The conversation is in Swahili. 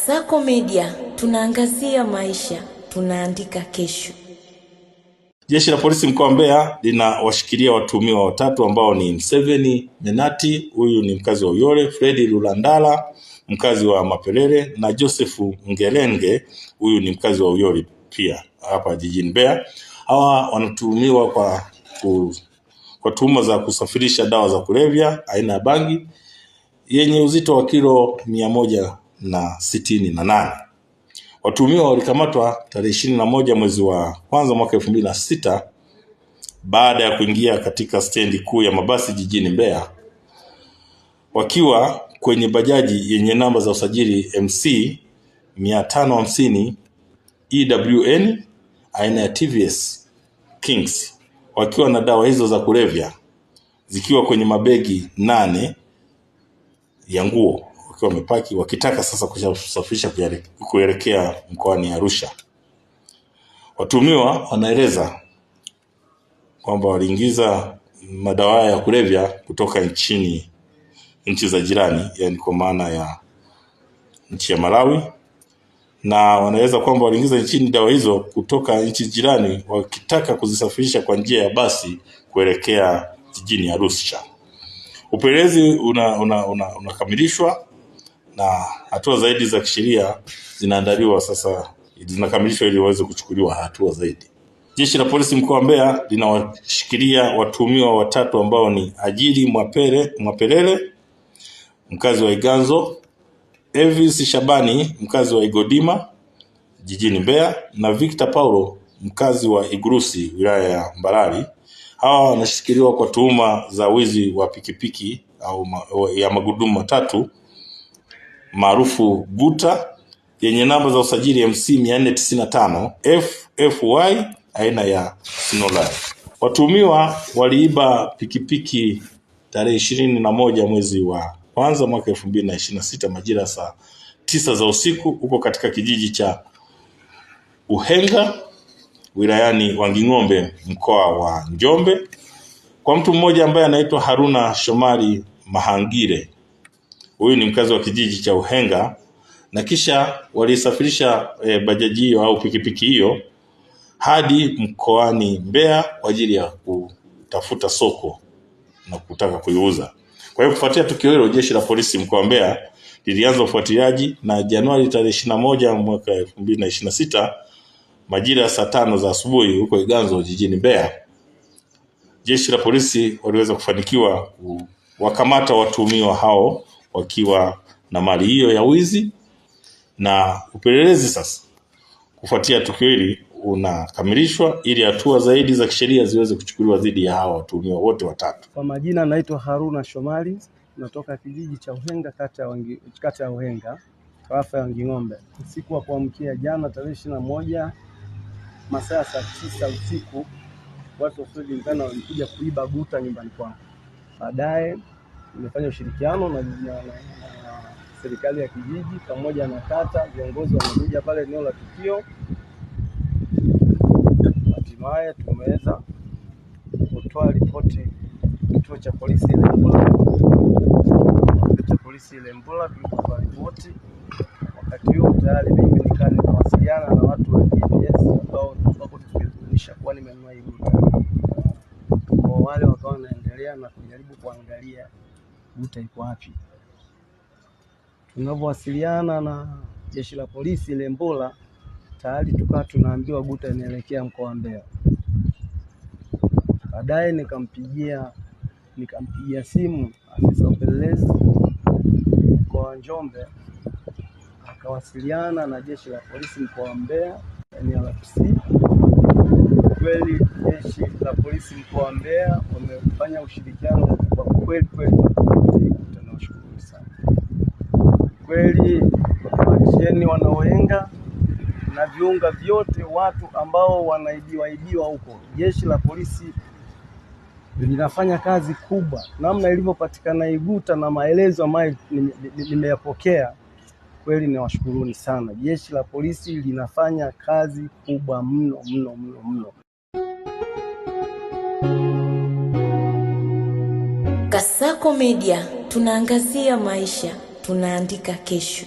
Kasako Media, tunaangazia maisha, tunaandika kesho. Jeshi la polisi mkoa wa Mbeya linawashikilia watuhumiwa watatu ambao ni Mseveni Menati, huyu ni mkazi wa Uyole, Fredi Lulandala, mkazi wa Mapelele, na Joseph Ngelenge, huyu ni mkazi wa Uyole pia hapa jijini Mbeya. Hawa wanatuhumiwa kwa tuhuma za kusafirisha dawa za kulevya aina ya bangi yenye uzito wa kilo 168. Watuhumiwa walikamatwa tarehe 21 mwezi wa kwanza mwaka 2006 baada ya kuingia katika stendi kuu ya mabasi jijini Mbeya wakiwa kwenye bajaji yenye namba za usajili MC 550 EWN aina ya TVS Kings, wakiwa na dawa hizo za kulevya zikiwa kwenye mabegi 8 ya nguo, wakiwa wamepaki wakitaka sasa kusafirisha kuelekea mkoani Arusha. Watuhumiwa wanaeleza kwamba waliingiza madawa ya kulevya kutoka nchi za jirani, yani kwa maana ya nchi ya Malawi, na wanaeleza kwamba waliingiza nchini dawa hizo kutoka nchi jirani wakitaka kuzisafirisha kwa njia ya kuelekea jijini Arusha. Upelelezi unakamilishwa na hatua zaidi za kisheria zinaandaliwa sasa, zinakamilishwa ili waweze kuchukuliwa hatua zaidi. Jeshi la polisi mkoa wa Mbeya linawashikilia watuhumiwa watatu ambao ni Ajili Mwapelele, mkazi wa Iganzo, Elvis Shabani, mkazi wa Igodima jijini Mbeya, na Victor Paulo, mkazi wa Igurusi wilaya ya Mbarali. Hawa wanashikiliwa kwa tuhuma za wizi wa pikipiki ya magurudumu matatu maarufu Guta yenye namba za usajili MC 495 FFY aina ya Sinolai. Watuhumiwa waliiba pikipiki tarehe 21 mwezi wa kwanza mwaka 2026 majira saa 9 za usiku huko katika kijiji cha Uhenga wilayani Wanging'ombe mkoa wa Njombe kwa mtu mmoja ambaye anaitwa Haruna Shomari Mahangire. Huyu ni mkazi wa kijiji cha Uhenga, na kisha walisafirisha bajaji hiyo au pikipiki hiyo hadi mkoani Mbeya kwa ajili ya kutafuta soko na kutaka kuiuza. Kwa hiyo kufuatia tukio hilo, jeshi la polisi mkoa wa Mbeya lilianza ufuatiliaji, na Januari tarehe 21 mwaka 2026 majira ya saa 5 za asubuhi huko Iganzo jijini Mbeya, jeshi la polisi waliweza kufanikiwa kuwakamata watuhumiwa hao wakiwa na mali hiyo ya wizi, na upelelezi sasa kufuatia tukio hili unakamilishwa ili hatua zaidi za kisheria ziweze kuchukuliwa dhidi ya hao watuhumiwa wote watatu. Kwa majina naitwa Haruna Shomari, natoka kijiji cha Uhenga kata ya Uhenga tarafa ya Wanging'ombe. Usiku wa kuamkia jana tarehe 21 masaa saa 9 usiku watu wasiojulikana walikuja kuiba Guta nyumbani kwangu. Baadaye nimefanya ushirikiano na serikali ya kijiji pamoja na kata, viongozi wamekuja pale eneo la tukio. Hatimaye tumeweza kutoa ripoti kituo cha polisi Ilembula. Tulipotoa ripoti, wakati huo tayari mimi nikawasiliana na watu wa GPS ambao wako tukionyesha kuwa nimenunua hii Guta. Kwa wale wakawa wanaendelea na kujaribu kuangalia Guta iko wapi. Tunavyowasiliana na jeshi la polisi Ilembula, tayari tukawa tunaambiwa Guta inaelekea mkoa wa Mbeya. Baadaye nikampigia simu afisa upelelezi mkoa wa Njombe, akawasiliana na jeshi la polisi mkoa wa Mbeya NLPC. Kweli jeshi la polisi mkoa wa Mbeya wamefanya ushirikiano kwa kweli. Tunawashukuru sana kweli. Washeni wanaohenga na viunga vyote, watu ambao wanaibiwa huko, jeshi la polisi linafanya kazi kubwa. Namna ilivyopatikana Iguta na maelezo ambayo nimeyapokea, kweli nawashukuruni sana. Jeshi la polisi linafanya kazi kubwa mno. Kasako Media, tunaangazia maisha, tunaandika kesho.